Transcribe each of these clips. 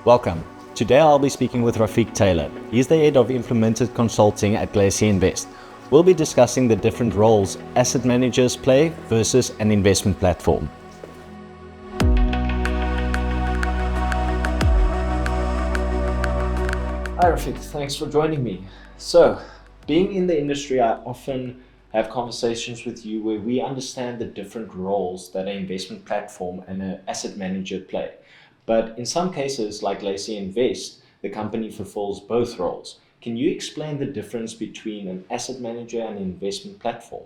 Welcome. Today I'll be speaking with Rafiq Taylor. He's the head of implemented consulting at Glacier Invest. We'll be discussing the different roles asset managers play versus an investment platform. Hi Rafiq, thanks for joining me. So, being in the industry, I often have conversations with you where we understand the different roles that an investment platform and an asset manager play. But in some cases, like Glacier Invest, the company fulfills both roles. Can you explain the difference between an asset manager and an investment platform?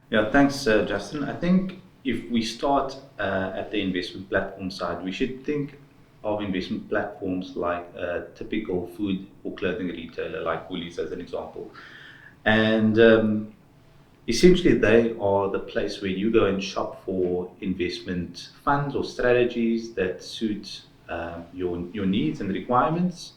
Yeah, thanks, Justin. I think if we start at the investment platform side, we should think of investment platforms like a typical food or clothing retailer, like Woolies as an example. And essentially, they are the place where you go and shop for investment funds or strategies that suit your needs and requirements.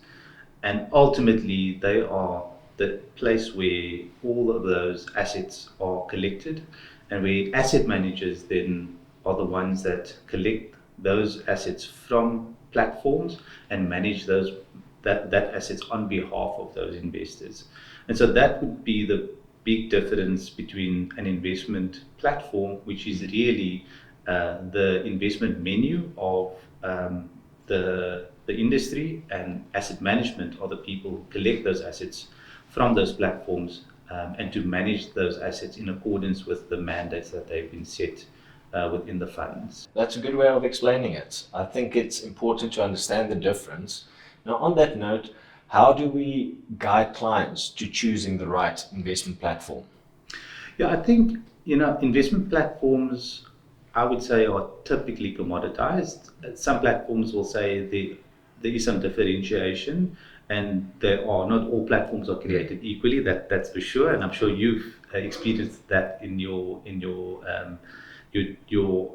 And ultimately, they are the place where all of those assets are collected, and where asset managers then are the ones that collect those assets from platforms and manage that assets on behalf of those investors. And so that would be the big difference between an investment platform, which is really the investment menu of the industry, and asset management are the people who collect those assets from those platforms and to manage those assets in accordance with the mandates that they've been set within the funds. That's a good way of explaining it. I think it's important to understand the difference. Now, on that note, how do we guide clients to choosing the right investment platform? Yeah, I think, investment platforms, I would say, are typically commoditized. Some platforms will say there is some differentiation, and not all platforms are created equally. That's for sure, and I'm sure you've experienced that in your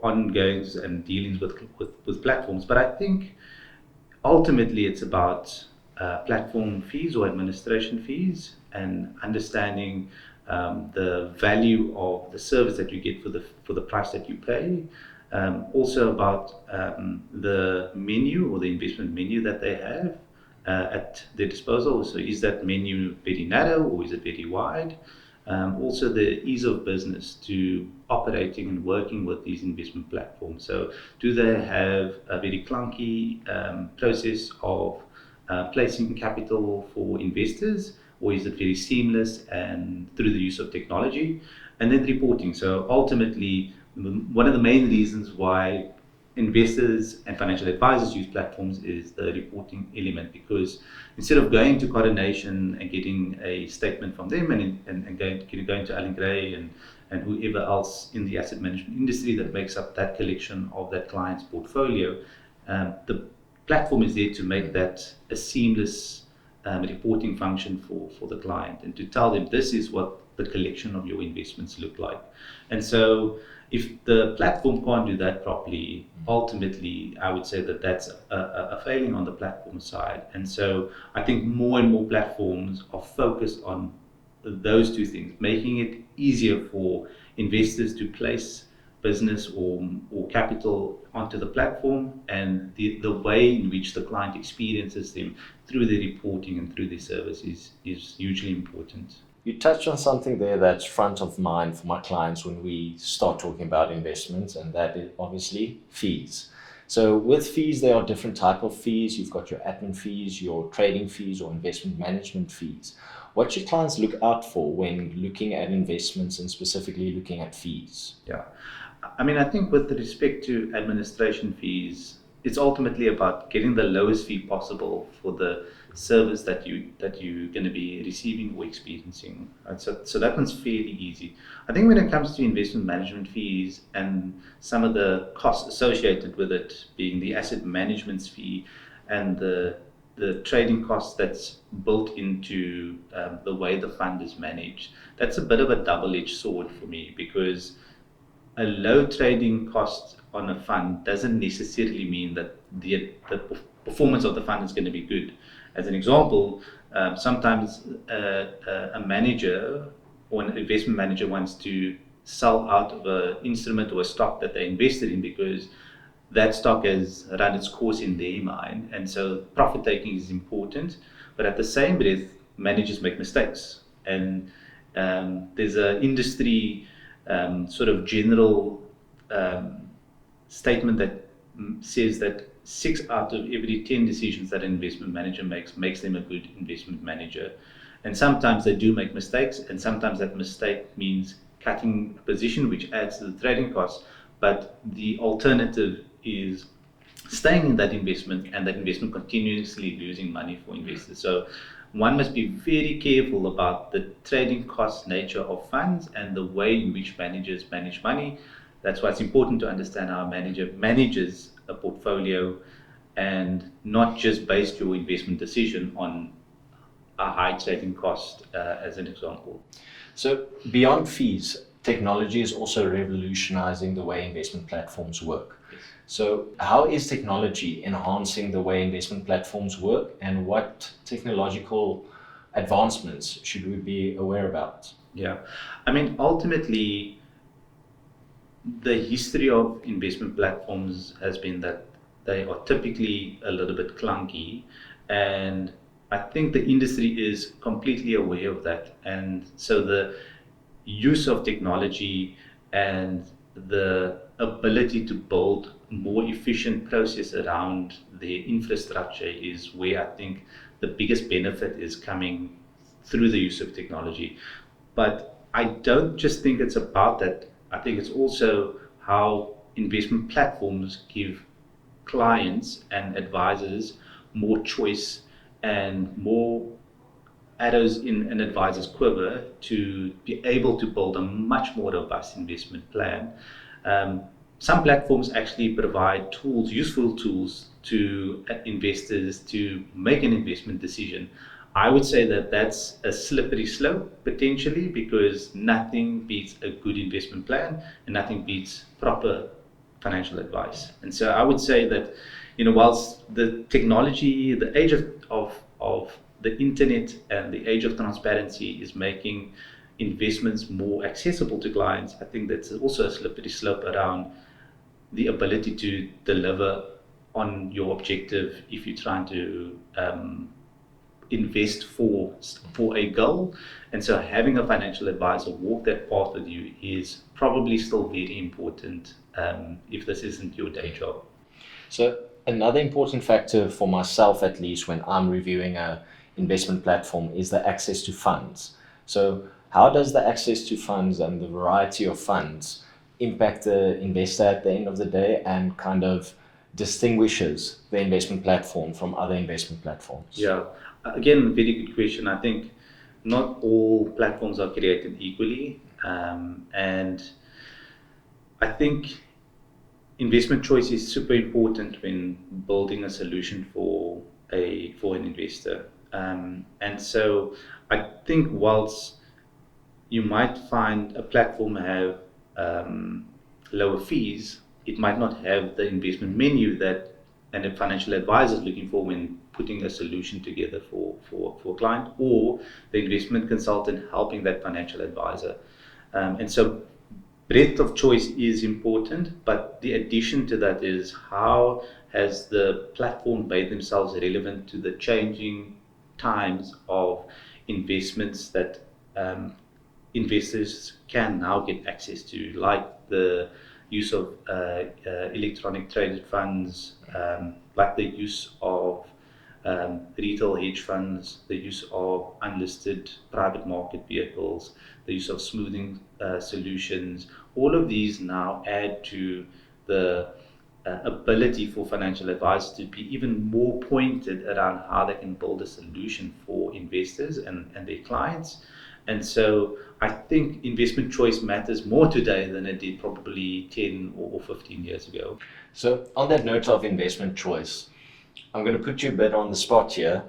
ongoings and dealings with platforms. But I think ultimately it's about platform fees or administration fees, and understanding the value of the service that you get for the price that you pay. Also about the menu or the investment menu that they have at their disposal. So is that menu very narrow or is it very wide? Also the ease of business to operating and working with these investment platforms. So do they have a very clunky process of placing capital for investors, or is it very seamless and through the use of technology? And then reporting. So ultimately, one of the main reasons why investors and financial advisors use platforms is the reporting element, because instead of going to coordination and getting a statement from them and going to Allen Gray and whoever else in the asset management industry that makes up that collection of that client's portfolio, the platform is there to make that a seamless reporting function for the client, and to tell them this is what the collection of your investments look like. And so if the platform can't do that properly, ultimately I would say that that's a failing on the platform side. And so I think more and more platforms are focused on those two things, making it easier for investors to place business or capital onto the platform, and the way in which the client experiences them through the reporting and through the services is hugely important. You touched on something there that's front of mind for my clients when we start talking about investments, and that is obviously fees. So with fees, there are different type of fees. You've got your admin fees, your trading fees, or investment management fees. What should clients look out for when looking at investments and specifically looking at fees? Yeah. I mean, I think with respect to administration fees, it's ultimately about getting the lowest fee possible for the service that you're going to be receiving or experiencing. Right? So that one's fairly easy. I think when it comes to investment management fees and some of the costs associated with it, being the asset management fee and the trading costs that's built into the way the fund is managed, that's a bit of a double-edged sword for me, because a low trading cost on a fund doesn't necessarily mean that the performance of the fund is going to be good. As an example, sometimes a manager or an investment manager wants to sell out of an instrument or a stock that they invested in because that stock has run its course in their mind, and so profit taking is important. But at the same breath, managers make mistakes, and there's an industry sort of general statement that says that 6 out of every 10 decisions that an investment manager makes them a good investment manager. And sometimes they do make mistakes, and sometimes that mistake means cutting a position, which adds to the trading costs. But the alternative is staying in that investment, and that investment continuously losing money for investors. So one must be very careful about the trading cost nature of funds and the way in which managers manage money. That's why it's important to understand how a manager manages a portfolio, and not just base your investment decision on a high trading cost, as an example. So beyond fees, technology is also revolutionizing the way investment platforms work. Yes. So how is technology enhancing the way investment platforms work, and what technological advancements should we be aware about? Yeah, I mean, ultimately, the history of investment platforms has been that they are typically a little bit clunky, and I think the industry is completely aware of that. And so the use of technology and the ability to build more efficient process around their infrastructure is where I think the biggest benefit is coming through the use of technology. But I don't just think it's about that. I think it's also how investment platforms give clients and advisors more choice and more arrows in an advisor's quiver to be able to build a much more robust investment plan. Some platforms actually provide tools, useful tools to investors to make an investment decision. I would say that that's a slippery slope potentially, because nothing beats a good investment plan and nothing beats proper financial advice. And so I would say that, whilst the technology, the age of the internet and the age of transparency is making investments more accessible to clients, I think that's also a slippery slope around the ability to deliver on your objective if you're trying to invest for a goal. And so having a financial advisor walk that path with you is probably still very important, if this isn't your day job. So another important factor for myself, at least when I'm reviewing a investment platform, is the access to funds. So how does the access to funds and the variety of funds impact the investor at the end of the day, and kind of distinguishes the investment platform from other investment platforms? Yeah, again, very good question. I think not all platforms are created equally, and I think investment choice is super important when building a solution for an investor. And so I think whilst you might find a platform have lower fees, it might not have the investment menu that a financial advisor is looking for when putting a solution together for a client, or the investment consultant helping that financial advisor. And so breadth of choice is important, but the addition to that is how has the platform made themselves relevant to the changing times of investments that investors can now get access to, like the use of electronic traded funds, like the use of retail hedge funds, the use of unlisted private market vehicles, the use of smoothing solutions. All of these now add to the ability for financial advisors to be even more pointed around how they can build a solution for investors and their clients. And so I think investment choice matters more today than it did probably 10 or 15 years ago. So on that note of investment choice, I'm going to put you a bit on the spot here.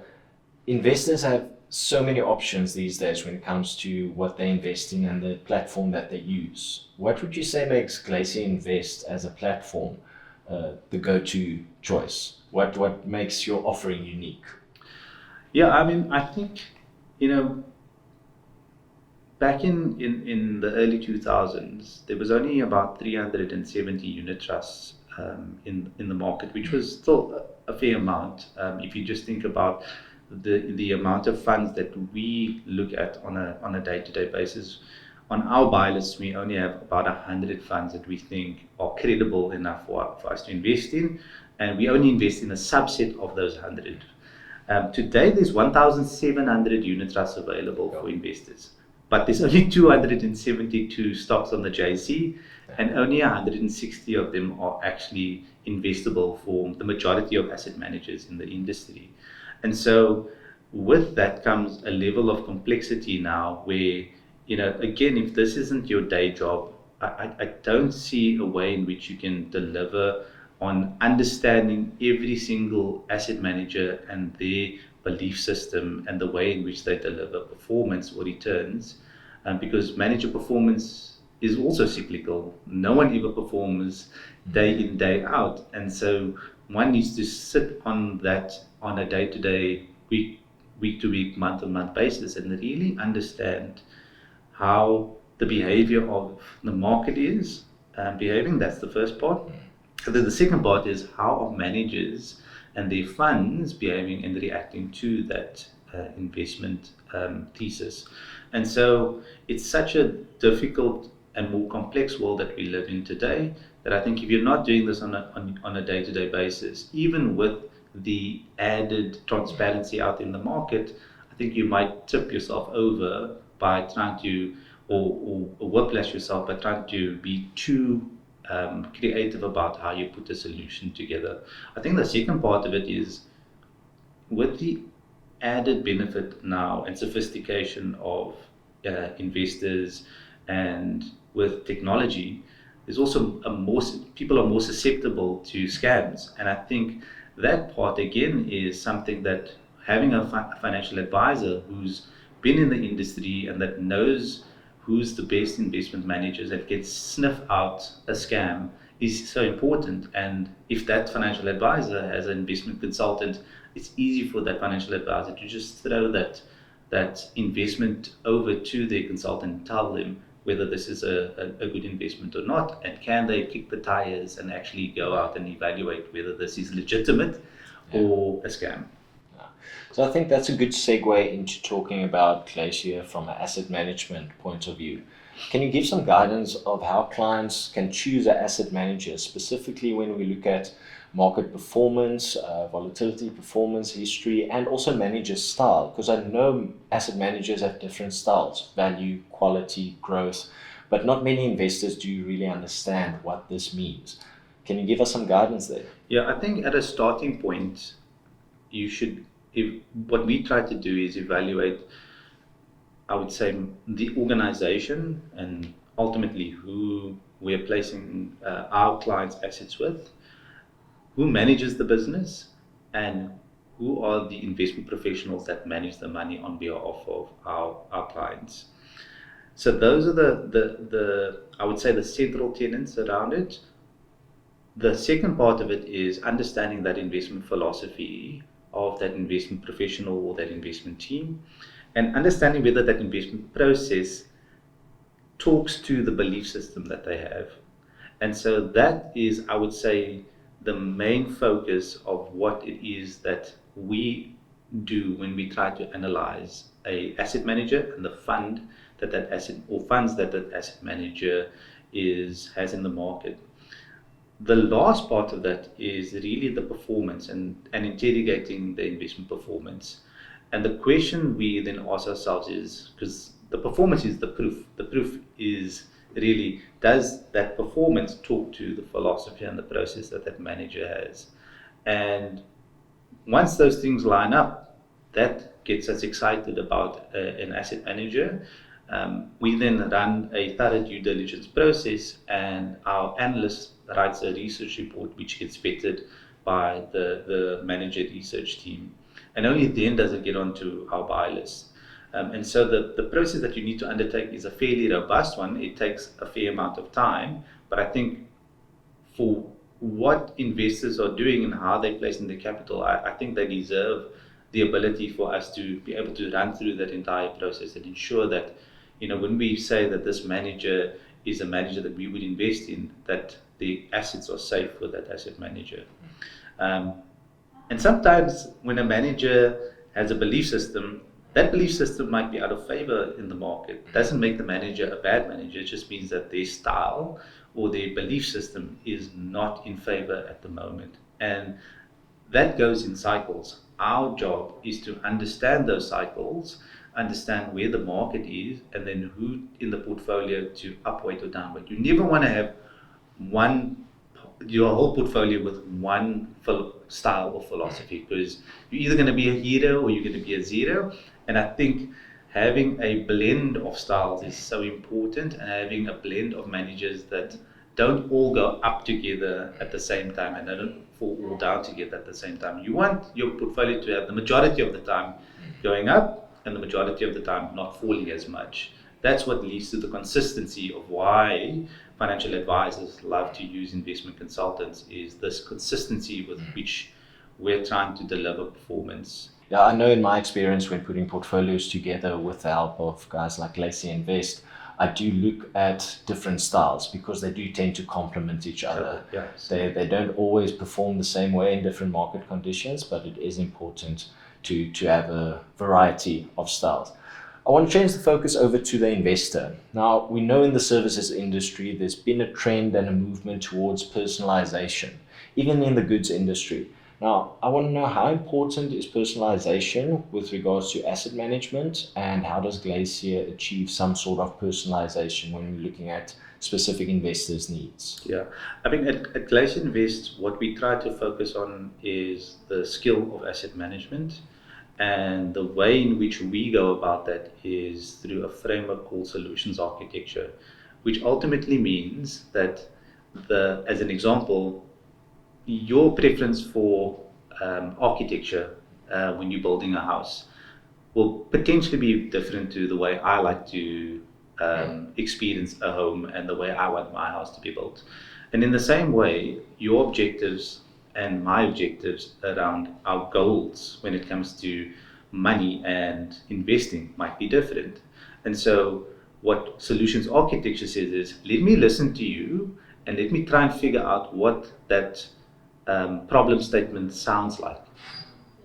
Investors have so many options these days when it comes to what they invest in and the platform that they use. What would you say makes Glacier Invest as a platform the go-to choice? What makes your offering unique? Yeah, I mean, I think, back in the early 2000s, there was only about 370 unit trusts in the market, which was still a fair amount. If you just think about the amount of funds that we look at on a day-to-day basis, on our buy list, we only have about 100 funds that we think are credible enough for us to invest in, and we only invest in a subset of those 100. Today, there's 1,700 unit trusts available for investors, but there's only 272 stocks on the JSE, and only 160 of them are actually investable for the majority of asset managers in the industry. And so with that comes a level of complexity now where, again, if this isn't your day job, I don't see a way in which you can deliver on understanding every single asset manager and their belief system and the way in which they deliver performance or returns, because manager performance is also cyclical. No one ever performs day in, day out. And so one needs to sit on that on a day-to-day, week-to-week, month-on-month basis and really understand how the behavior of the market is behaving. That's the first part. And then the second part is how are managers and their funds behaving and reacting to that investment thesis. And so it's such a difficult and more complex world that we live in today that I think if you're not doing this on a day-to-day basis, even with the added transparency out in the market, I think you might tip yourself over by trying to, or whiplash yourself by trying to be too creative about how you put a solution together. I think the second part of it is with the added benefit now and sophistication of investors and with technology, there's also people are more susceptible to scams. And I think that part again is something that having a financial advisor who's been in the industry and that knows who's the best investment managers that can sniff out a scam is so important. And if that financial advisor has an investment consultant, it's easy for that financial advisor to just throw that investment over to their consultant and tell them whether this is a good investment or not, and can they kick the tires and actually go out and evaluate whether this is legitimate or a scam. So I think that's a good segue into talking about Glacier from an asset management point of view. Can you give some guidance of how clients can choose an asset manager, specifically when we look at market performance, volatility, performance history, and also manager style? Because I know asset managers have different styles, value, quality, growth, but not many investors do really understand what this means. Can you give us some guidance there? Yeah, I think at a starting point, what we try to do is evaluate, I would say, the organization and ultimately who we're placing our clients' assets with, who manages the business, and who are the investment professionals that manage the money on behalf of our clients. So those are the I would say the central tenets around it. The second part of it is understanding that investment philosophy of that investment professional or that investment team, and understanding whether that investment process talks to the belief system that they have. And so that is, I would say, the main focus of what it is that we do when we try to analyze a asset manager and the fund that asset or funds that asset manager has in the market. The last part of that is really the performance and interrogating the investment performance. And the question we then ask ourselves is, because the performance is the proof is really, does that performance talk to the philosophy and the process that manager has? And once those things line up, that gets us excited about an asset manager. We then run a thorough due diligence process, and our analyst writes a research report which gets vetted by the manager research team. And only then does it get onto our buy list. And so the process that you need to undertake is a fairly robust one. It takes a fair amount of time, but I think for what investors are doing and how they're placing their capital, I think they deserve the ability for us to be able to run through that entire process and ensure that, when we say that this manager is a manager that we would invest in, that the assets are safe with that asset manager. And sometimes when a manager has a belief system, that belief system might be out of favor in the market. It doesn't make the manager a bad manager, it just means that their style or their belief system is not in favor at the moment. And that goes in cycles. Our job is to understand those cycles, understand where the market is, and then who in the portfolio to upweight or downweight. You never want to have your whole portfolio with one style or philosophy, because you're either going to be a hero or you're going to be a zero. And I think having a blend of styles is so important, and having a blend of managers that don't all go up together at the same time and they don't fall all down together at the same time. You want your portfolio to have the majority of the time going up and the majority of the time not falling as much. That's what leads to the consistency of why financial advisors love to use investment consultants, is this consistency with which we're trying to deliver performance. Yeah, I know in my experience when putting portfolios together with the help of guys like Glacier Invest, I do look at different styles because they do tend to complement each other. Yeah. They don't always perform the same way in different market conditions, but it is important to have a variety of styles. I want to change the focus over to the investor. Now, we know in the services industry, there's been a trend and a movement towards personalization, even in the goods industry. Now, I want to know, how important is personalization with regards to asset management, and how does Glacier achieve some sort of personalization when we're looking at specific investors' needs? Yeah, I mean, at Glacier Invest, what we try to focus on is the skill of asset management. And the way in which we go about that is through a framework called solutions architecture, which ultimately means that, as an example, your preference for architecture when you're building a house will potentially be different to the way I like to experience a home and the way I want my house to be built. And in the same way, your objectives and my objectives around our goals when it comes to money and investing might be different. And so what solutions architecture says is, let me listen to you and let me try and figure out what that problem statement sounds like.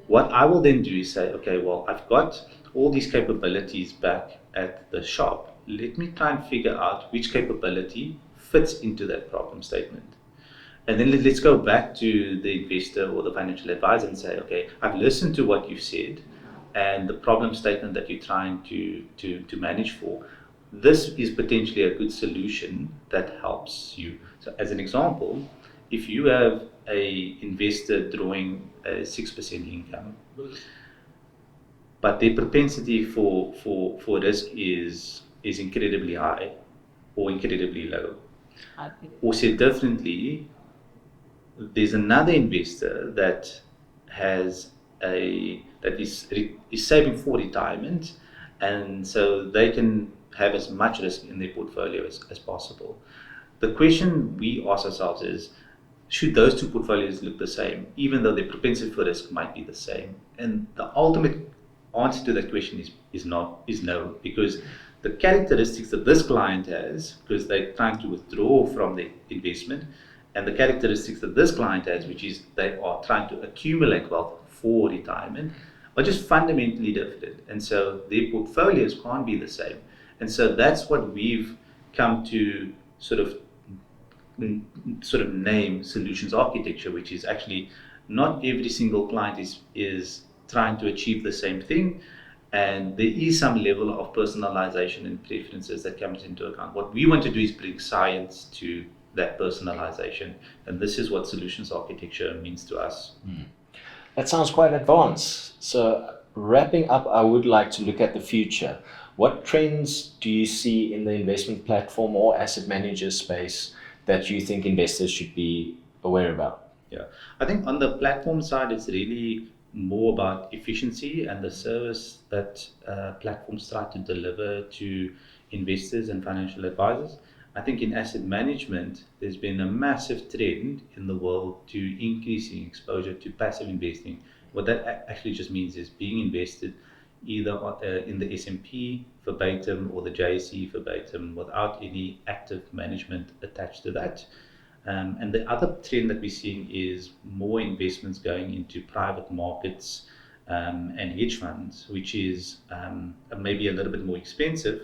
What I will then do is say, okay, well, I've got all these capabilities back at the shop. Let me try and figure out which capability fits into that problem statement. And then let's go back to the investor or the financial advisor and say, okay, I've listened to what you've said and the problem statement that you're trying to manage for. This is potentially a good solution that helps you. So as an example, if you have a investor drawing a 6% income, but their propensity for risk is incredibly high or incredibly low. Or said differently, there's another investor that is saving for retirement, and so they can have as much risk in their portfolio as possible. The question we ask ourselves is, should those two portfolios look the same, even though their propensity for risk might be the same? And the ultimate answer to that question is no, because the characteristics that this client has, because they're trying to withdraw from the investment, and the characteristics that this client has, which is they are trying to accumulate wealth for retirement, are just fundamentally different. And so their portfolios can't be the same. And so that's what we've come to sort of name solutions architecture, which is actually not every single client is trying to achieve the same thing. And there is some level of personalization and preferences that comes into account. What we want to do is bring science to that personalization. And this is what solutions architecture means to us. That sounds quite advanced. So wrapping up, I would like to look at the future. What trends do you see in the investment platform or asset manager space that you think investors should be aware about? Yeah, I think on the platform side, it's really more about efficiency and the service that platforms try to deliver to investors and financial advisors. I think in asset management, there's been a massive trend in the world to increasing exposure to passive investing. What that actually just means is being invested either in the S&P verbatim or the JSE verbatim without any active management attached to that. And the other trend that we're seeing is more investments going into private markets and hedge funds, which is maybe a little bit more expensive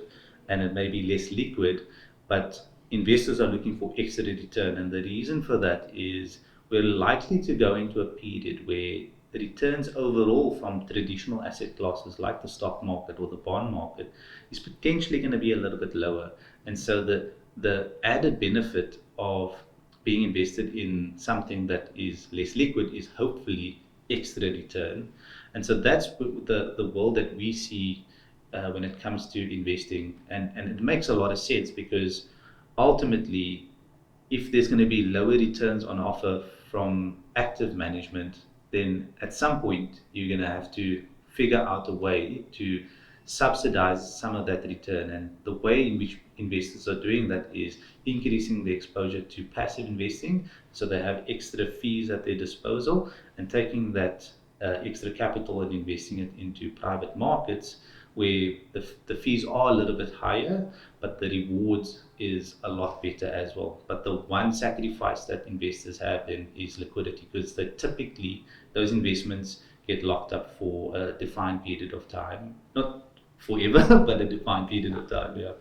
and it may be less liquid, but investors are looking for extra return. And the reason for that is we're likely to go into a period where the returns overall from traditional asset classes like the stock market or the bond market is potentially going to be a little bit lower. And so the added benefit of being invested in something that is less liquid is hopefully extra return. And so that's the world that we see when it comes to investing. And it makes a lot of sense because ultimately, if there's going to be lower returns on offer from active management, then at some point you're going to have to figure out a way to subsidize some of that return. And the way in which investors are doing that is increasing the exposure to passive investing, so they have extra fees at their disposal, and taking that extra capital and investing it into private markets where the fees are a little bit higher, but the rewards is a lot better as well. But the one sacrifice that investors have then is liquidity, because they typically, those investments get locked up for a defined period of time. Not forever, but a defined period of time, yeah.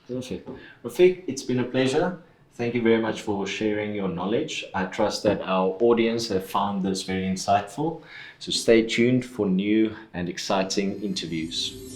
Perfect. Rafiq, it's been a pleasure. Thank you very much for sharing your knowledge. I trust that our audience have found this very insightful. So stay tuned for new and exciting interviews.